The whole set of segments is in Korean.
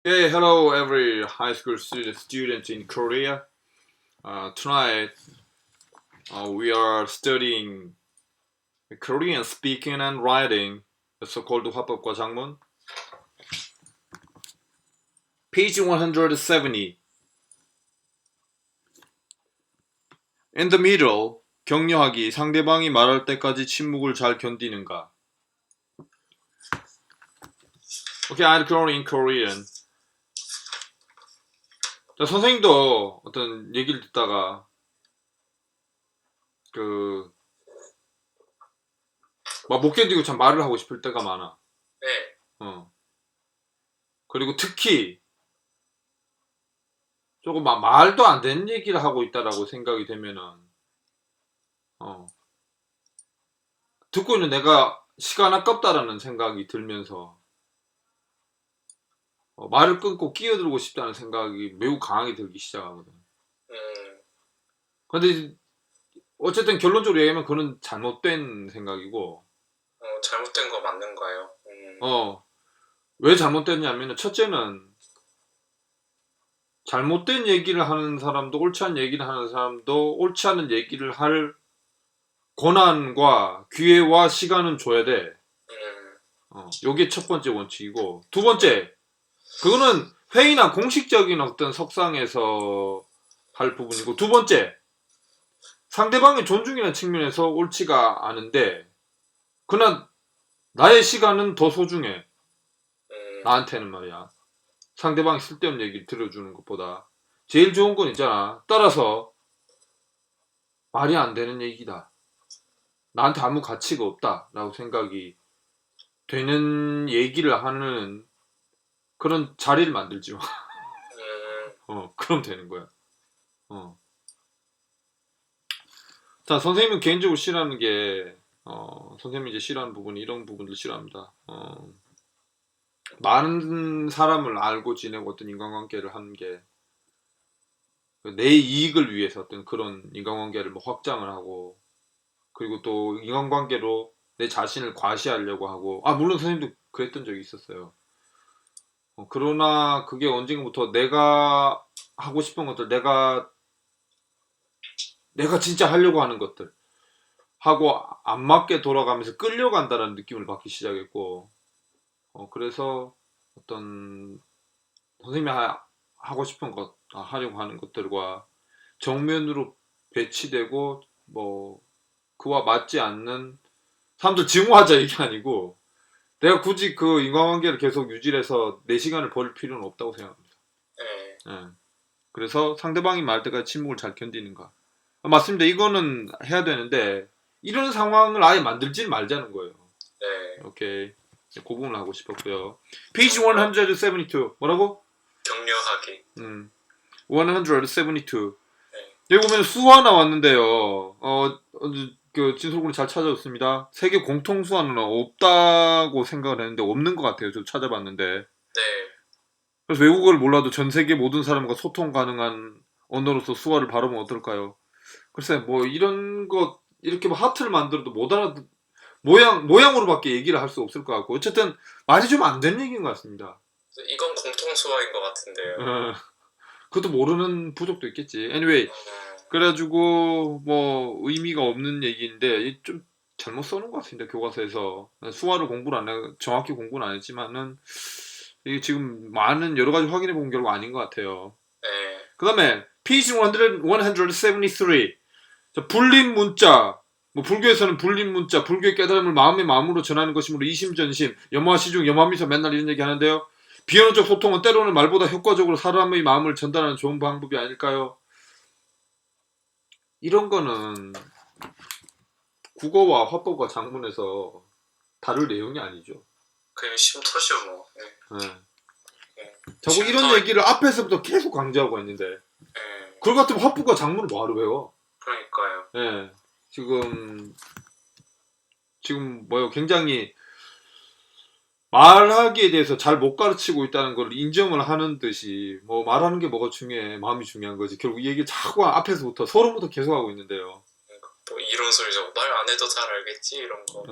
Hey, hello, every high school student in Korea. Tonight, we are studying Korean speaking and writing, the so-called 화법과 작문. Page 170. In the middle, 격려하기, 상대방이 말할 때까지 침묵을 잘 견디는가. Okay, I'm currently in Korean. 자, 선생님도 어떤 얘기를 듣다가 막 못 견디고 참 말을 하고 싶을 때가 많아. 네. 그리고 특히 조금 말도 안 되는 얘기를 하고 있다라고 생각이 되면은 듣고 있는 내가 시간 아깝다라는 생각이 들면서 말을 끊고 끼어들고 싶다는 생각이 매우 강하게 들기 시작하거든. 근데 어쨌든 결론적으로 얘기하면 그건 잘못된 생각이고. 잘못된 거 맞는 거예요. 왜 잘못됐냐면은 첫째는 잘못된 얘기를 하는 사람도 옳지 않은 얘기를 하는 사람도 옳지 않은 얘기를 할 권한과 기회와 시간은 줘야 돼. 요게 첫 번째 원칙이고, 두 번째, 그거는 회의나 공식적인 어떤 석상에서 할 부분이고, 두 번째, 상대방의 존중이라는 측면에서 옳지가 않은데, 그러나 나의 시간은 더 소중해. 나한테는 말이야. 상대방이 쓸데없는 얘기를 들어주는 것보다 제일 좋은 건 있잖아. 따라서 말이 안 되는 얘기다. 나한테 아무 가치가 없다. 라고 생각이 되는 얘기를 하는 그런 자리를 만들지 마. 그럼 되는 거야. 자, 선생님은 개인적으로 싫어하는 게, 선생님이 이제 싫어하는 부분이 이런 부분들 싫어합니다. 많은 사람을 알고 지내고 어떤 인간관계를 하는 게, 내 이익을 위해서 어떤 그런 인간관계를 뭐 확장을 하고, 그리고 또 인간관계로 내 자신을 과시하려고 하고, 물론 선생님도 그랬던 적이 있었어요. 그러나 그게 언젠가부터 내가 하고 싶은 것들, 내가 진짜 하려고 하는 것들 하고 안 맞게 돌아가면서 끌려간다는 느낌을 받기 시작했고, 그래서 어떤 선생님이 하고 싶은 것, 하려고 하는 것들과 정면으로 배치되고 뭐 그와 맞지 않는 사람들 증오하자 이게 아니고, 내가 굳이 그 인간관계를 계속 유지해서 내 시간을 버릴 필요는 없다고 생각합니다. 예. 그래서 상대방이 말할 때까지 침묵을 잘 견디는가. 맞습니다. 이거는 해야 되는데 이런 상황을 아예 만들지 말자는 거예요. 네. 오케이. 그 부분을 하고 싶었고요. Page 172. 뭐라고? 격려하기. 172. 네. 여기 보면 수화 나왔는데요. 그 진솔군이 잘 찾아줬습니다. 세계 공통 수화는 없다고 생각을 했는데 없는 것 같아요. 저 찾아봤는데. 네. 그래서 외국어를 몰라도 전 세계 모든 사람과 소통 가능한 언어로서 수화를 발음하면 어떨까요? 글쎄, 뭐 이런 것 이렇게 뭐 하트를 만들어도 못 알아 모양으로밖에 얘기를 할 수 없을 것 같고, 어쨌든 말이 좀 안 되는 얘기인 것 같습니다. 이건 공통 수화인 것 같은데요. 그것도 모르는 부족도 있겠지. Anyway, 그래가지고 뭐 의미가 없는 얘기인데 좀 잘못 써놓은 것 같습니다. 교과서에서 수화를 공부를 안 해, 정확히 공부는 안 했지만은 이게 지금 많은 여러 가지 확인해 본 결과 아닌 것 같아요. 네. 그 다음에 page 173. 자, 불린 문자. 뭐 불교에서는 불린 문자, 불교의 깨달음을 마음의 마음으로 전하는 것이므로 이심전심, 염화시중, 염화미소 맨날 이런 얘기 하는데요. 비언어적 소통은 때로는 말보다 효과적으로 사람의 마음을 전달하는 좋은 방법이 아닐까요? 이런 거는 국어와 화법과 작문에서 다룰 내용이 아니죠. 그냥 쉼터죠 뭐. 네. 자꾸 이런 얘기를 앞에서부터 계속 강조하고 있는데, 그걸 같으면 화법과 작문을 뭐하러 배워? 그러니까요. 예. 지금 뭐요? 굉장히 말하기에 대해서 잘 못 가르치고 있다는 걸 인정을 하는 듯이, 뭐 말하는 게 뭐가 중요해, 마음이 중요한 거지. 결국 이 얘기를 자꾸 앞에서부터 서론부터 계속하고 있는데요. 뭐 이런 소리죠. 말 안 해도 잘 알겠지 이런 거.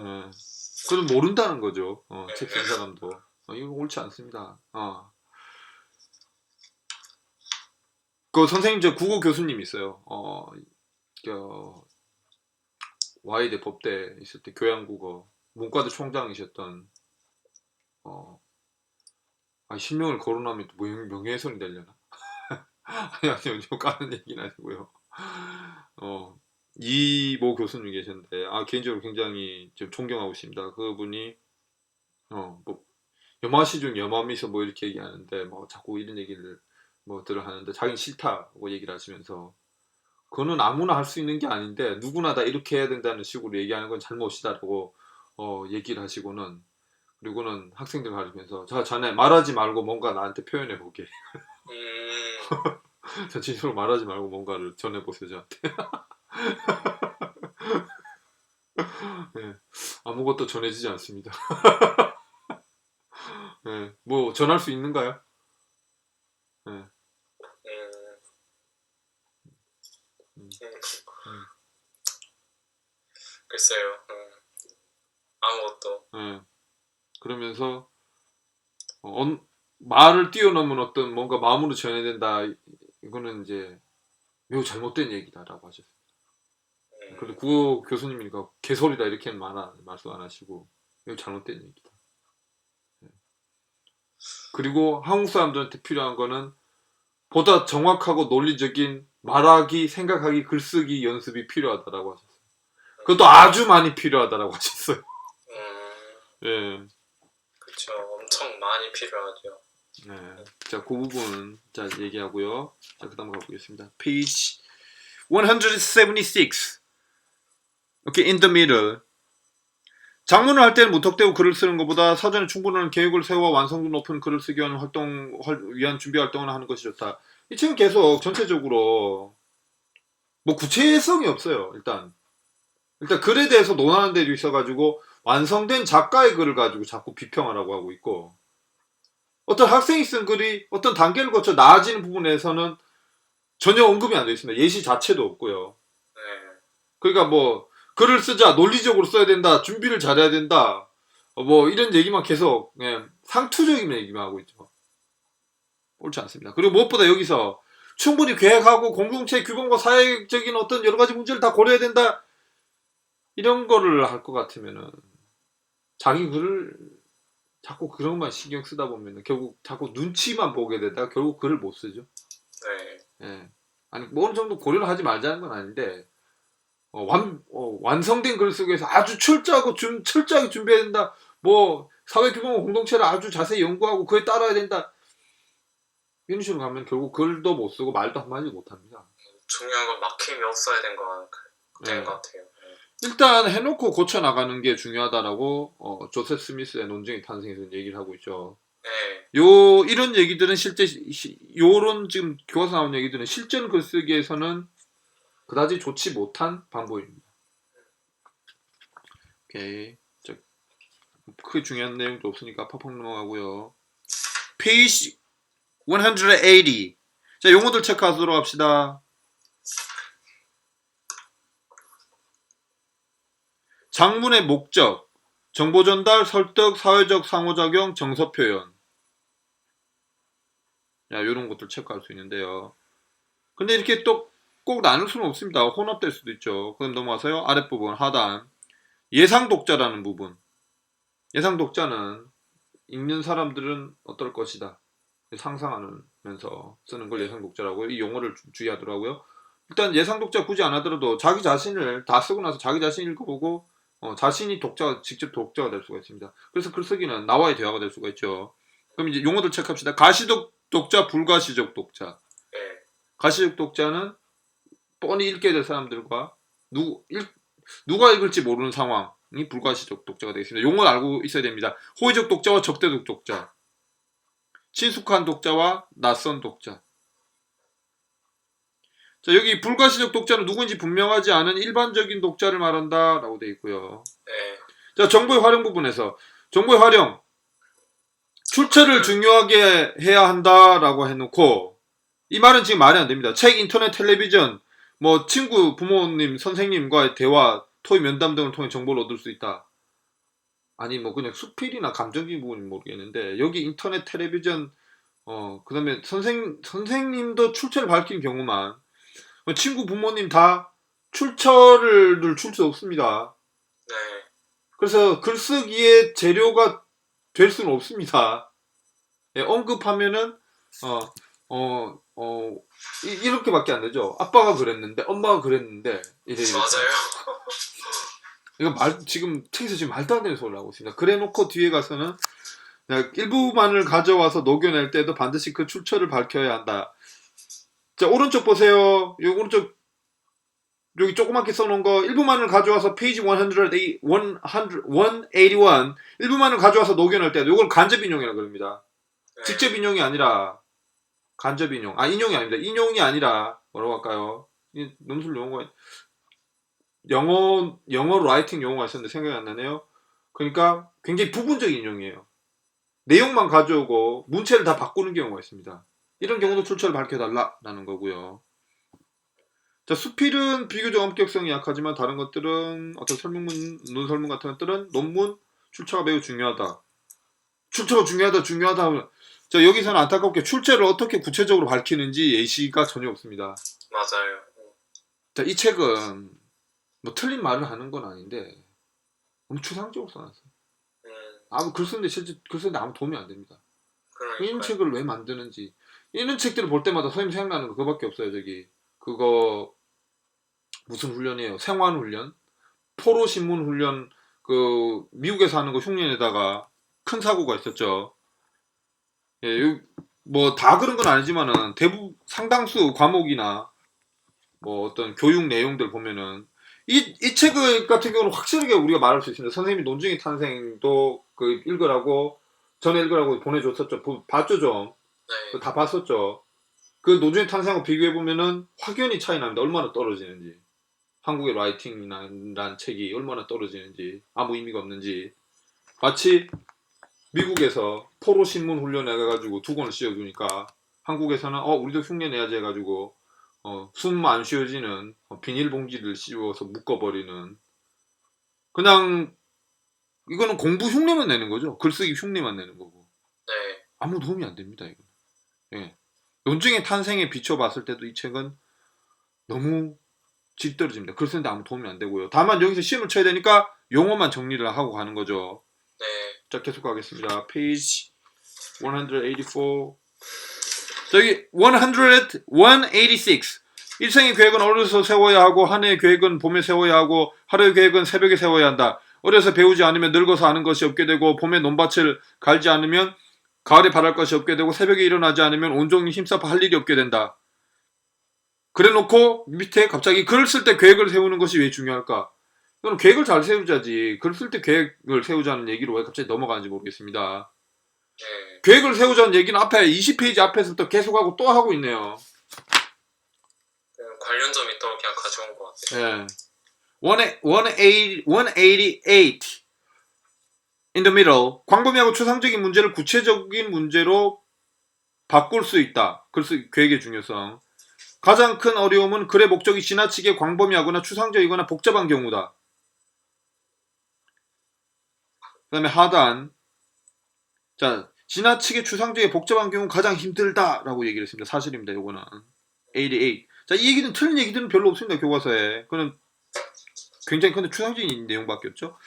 그건 모른다는 거죠. 책 쓴 사람도. 이거 옳지 않습니다. 그 선생님 저 국어 교수님 있어요. 와이대 법대 있을 때 교양국어 문과대 총장이셨던 실명을 거론하면 또 명예훼손이 되려나? 아니요, 까는 얘기는 아니고요. 이모 교수님 계셨는데 개인적으로 굉장히 좀 존경하고 있습니다. 그분이 뭐 염화시 중 염화미소 뭐 이렇게 얘기하는데 뭐 자꾸 이런 얘기를 들어 하는데 자기는 싫다고 얘기를 하시면서 그거는 아무나 할 수 있는 게 아닌데 누구나 다 이렇게 해야 된다는 식으로 얘기하는 건 잘못이다라고 얘기를 하시고는 그리고는 학생들 가르치면서 자네 말하지 말고 뭔가 나한테 표현해 보게. 자 진짜로 말하지 말고 뭔가를 전해 보세요 저한테. 네, 아무것도 전해지지 않습니다. 네, 뭐 전할 수 있는가요? 네. 글쎄요. 아무것도. 네. 그러면서 말을 뛰어넘은 어떤 뭔가 마음으로 전해야 된다. 이거는 이제 매우 잘못된 얘기다라고 하셨어요. 그런데 국어 교수님이니까 개소리다 이렇게 말씀 안 하시고 매우 잘못된 얘기다. 네. 그리고 한국 사람들한테 필요한 거는 보다 정확하고 논리적인 말하기, 생각하기, 글쓰기 연습이 필요하다라고 하셨어요. 그것도 아주 많이 필요하다라고 하셨어요. 예. 그렇죠. 엄청 많이 필요하죠. 네. 자, 그 부분 자 얘기하고요. 자, 그다음 가보겠습니다. Page 176. 오케이, in the middle. 작문을 할 때는 무턱대고 글을 쓰는 것보다 사전에 충분한 계획을 세워 완성도 높은 글을 쓰기 위한 위한 준비 활동을 하는 것이 좋다. 이 책은 계속 전체적으로 뭐 구체성이 없어요. 일단 글에 대해서 논하는 데도 있어가지고 완성된 작가의 글을 가지고 자꾸 비평하라고 하고 있고 어떤 학생이 쓴 글이 어떤 단계를 거쳐 나아지는 부분에서는 전혀 언급이 안 되어 있습니다. 예시 자체도 없고요. 네. 그러니까 뭐 글을 쓰자 논리적으로 써야 된다, 준비를 잘해야 된다, 뭐 이런 얘기만 계속 상투적인 얘기만 하고 있죠. 옳지 않습니다. 그리고 무엇보다 여기서 충분히 계획하고 공동체 규범과 사회적인 어떤 여러 가지 문제를 다 고려해야 된다 이런 거를 할 것 같으면은 자기 글을 자꾸 그런 것만 신경 쓰다 보면은 결국 자꾸 눈치만 보게 되다가 결국 글을 못 쓰죠. 네. 예. 아니 뭐 어느 정도 고려를 하지 말자는 건 아닌데 완성된 글 쓰기 위해서 아주 철저하게 준비해야 된다. 뭐 사회 규범과 공동체를 아주 자세히 연구하고 그에 따라야 된다. 이런 식으로 가면 결국 글도 못 쓰고 말도 한마디 못 합니다. 중요한 건 막힘이 없어야 된 것 네. 같아요. 일단 해놓고 고쳐 나가는 게 중요하다라고 조셉 스미스의 논쟁의 탄생에서 얘기를 하고 있죠. 네. 이런 얘기들은 요런 지금 교과서 나온 얘기들은 실전 글쓰기에서는 그다지 좋지 못한 방법입니다. 오케이. 크게 중요한 내용도 없으니까 팍팍 넘어가고요. 페이지 180. 자, 용어들 체크하도록 합시다. 장문의 목적, 정보 전달, 설득, 사회적 상호작용, 정서 표현. 야, 요런 것들 체크할 수 있는데요. 근데 이렇게 또 꼭 나눌 수는 없습니다. 혼합될 수도 있죠. 그럼 넘어가서요. 아랫부분 하단. 예상 독자라는 부분. 예상 독자는 읽는 사람들은 어떨 것이다. 상상하면서 쓰는 걸 예상 독자라고 이 용어를 주의하더라고요. 일단 예상 독자 굳이 안 하더라도 자기 자신을 다 쓰고 나서 자기 자신 읽어보고 자신이 직접 독자가 될 수가 있습니다. 그래서 글쓰기는 나와의 대화가 될 수가 있죠. 그럼 이제 용어들 체크합시다. 가시적 독자, 불가시적 독자. 네. 가시적 독자는 뻔히 읽게 될 사람들과 누가 읽을지 모르는 상황이 불가시적 독자가 되겠습니다. 용어를 알고 있어야 됩니다. 호의적 독자와 적대적 독자, 친숙한 독자와 낯선 독자. 자, 여기 불가시적 독자는 누구인지 분명하지 않은 일반적인 독자를 말한다 라고 되어 있고요. 네. 자, 정보의 활용 부분에서 정보의 활용 출처를 중요하게 해야 한다 라고 해놓고 이 말은 지금 말이 안 됩니다. 책, 인터넷, 텔레비전, 뭐 친구, 부모님, 선생님과의 대화, 토의 면담 등을 통해 정보를 얻을 수 있다. 아니 뭐 그냥 수필이나 감정적인 부분은 모르겠는데 여기 인터넷, 텔레비전, 그다음에 선생님도 출처를 밝힌 경우만 친구 부모님 다 출처를 줄 수 없습니다. 네. 그래서 글쓰기의 재료가 될 수는 없습니다. 예, 언급하면은 이렇게밖에 안 되죠. 아빠가 그랬는데 엄마가 그랬는데 이래 맞아요. 이거 지금 책에서 지금 말도 안 되는 소리를 하고 있습니다. 그래놓고 뒤에 가서는 일부만을 가져와서 녹여낼 때도 반드시 그 출처를 밝혀야 한다. 자, 오른쪽 보세요. 오른쪽 여기 조그맣게 써놓은 거 일부만을 가져와서 페이지 181 일부만을 가져와서 녹여낼 때도 이걸 간접 인용이라고 그럽니다. 네. 직접 인용이 아니라 간접 인용. 인용이 아닙니다. 인용이 아니라 뭐라고 할까요? 논술 용어가 영어 라이팅 용어가 있었는데 생각이 안 나네요. 그러니까 굉장히 부분적인 인용이에요. 내용만 가져오고 문체를 다 바꾸는 경우가 있습니다. 이런 경우도 출처를 밝혀달라라는 거고요. 자, 수필은 비교적 엄격성이 약하지만 다른 것들은 어떤 설문문, 논설문 같은 것들은 논문 출처가 매우 중요하다. 출처가 중요하다. 자, 여기서는 안타깝게 출처를 어떻게 구체적으로 밝히는지 예시가 전혀 없습니다. 맞아요. 자, 이 책은 뭐 틀린 말을 하는 건 아닌데 너무 추상적으로 써놨어요. 글 쓰는데 실제 글 쓰는데 아무 도움이 안 됩니다. 이런 책을 왜 만드는지 이런 책들을 볼 때마다 선생님 생각나는 거 그거밖에 없어요. 그거 무슨 훈련이에요? 생활훈련, 포로신문훈련. 그 미국에서 하는 거 흉년에다가 큰 사고가 있었죠. 예, 뭐 다 그런 건 아니지만은 상당수 과목이나 뭐 어떤 교육 내용들 보면은 이 책 같은 경우는 확실하게 우리가 말할 수 있습니다. 선생님이 논증의 탄생도 읽으라고 전에 읽으라고 보내줬었죠. 봤죠 좀. 네. 다 봤었죠. 그 논증의 탄생하고 비교해 보면은 확연히 차이 납니다. 얼마나 떨어지는지. 한국의 라이팅이라는 책이 얼마나 떨어지는지, 아무 의미가 없는지. 마치 미국에서 포로 신문 훈련해 가지고 2권을 씌워주니까 한국에서는 우리도 흉내 내야지 해가지고 숨 안 쉬어지는 비닐봉지를 씌워서 묶어버리는. 그냥 이거는 공부 흉내만 내는 거죠. 글쓰기 흉내만 내는 거고. 네. 아무 도움이 안 됩니다. 이거. 예. 논증의 탄생에 비춰봤을 때도 이 책은 너무 질 떨어집니다. 글 쓰는데 아무 도움이 안 되고요. 다만 여기서 시험을 쳐야 되니까 용어만 정리를 하고 가는 거죠. 네. 자, 계속 가겠습니다. 페이지 184. 저기 186. 일생의 계획은 어려서 세워야 하고 한 해의 계획은 봄에 세워야 하고 하루의 계획은 새벽에 세워야 한다. 어려서 배우지 않으면 늙어서 아는 것이 없게 되고 봄에 논밭을 갈지 않으면 가을에 바랄 것이 없게 되고 새벽에 일어나지 않으면 온종일 힘써서 할 일이 없게 된다. 그래놓고 밑에 갑자기 글을 쓸 때 계획을 세우는 것이 왜 중요할까? 이거는 계획을 잘 세우자지. 글 쓸 때 계획을 세우자는 얘기로 왜 갑자기 넘어가는지 모르겠습니다. 네. 계획을 세우자는 얘기는 앞에 20페이지 앞에서부터 계속하고 또 하고 있네요. 관련점이 또 그냥 가져온 것 같아요. 예. 188 in the middle. 광범위하고 추상적인 문제를 구체적인 문제로 바꿀 수 있다. 계획의 중요성. 가장 큰 어려움은 글의 목적이 지나치게 광범위하거나 추상적이거나 복잡한 경우다. 그 다음에 하단. 자, 지나치게 추상적이게 복잡한 경우 가장 힘들다라고 얘기를 했습니다. 사실입니다. 요거는 88. 자, 이 얘기는 틀린 얘기들은 별로 없습니다. 교과서에. 그는 굉장히 근데 추상적인 내용밖에 없죠.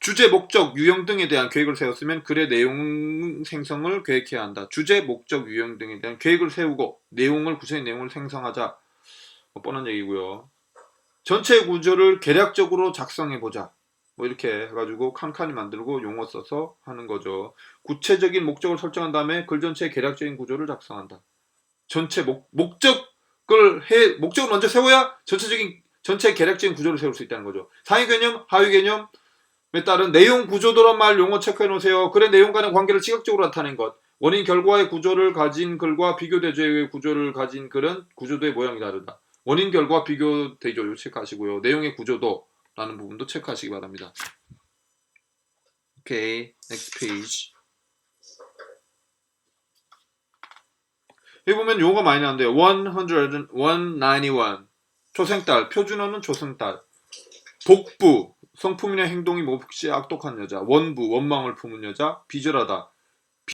주제, 목적, 유형 등에 대한 계획을 세웠으면 글의 내용 생성을 계획해야 한다. 주제, 목적, 유형 등에 대한 계획을 세우고 구체적인 내용을 생성하자. 뻔한 얘기고요. 전체 구조를 개략적으로 작성해보자. 뭐 이렇게 해가지고 칸칸이 만들고 용어 써서 하는 거죠. 구체적인 목적을 설정한 다음에 글 전체의 개략적인 구조를 작성한다. 전체 목적을 먼저 세워야 전체 개략적인 구조를 세울 수 있다는 거죠. 상위 개념, 하위 개념에 따른 내용 구조도란 말 용어 체크해 놓으세요. 글의 내용 간의 관계를 시각적으로 나타낸 것. 원인 결과의 구조를 가진 글과 비교 대조의 구조를 가진 글은 구조도의 모양이 다르다. 원인 결과 비교 대조 요 체크하시고요. 내용의 구조도라는 부분도 체크하시기 바랍니다. 오케이, next page. 여기 보면 용어가 많이 나오는데요. 191. 초생딸, 표준어는 초생딸. 복부, 성품이나 행동이 몹시 악독한 여자. 원부, 원망을 품은 여자. 비절하다,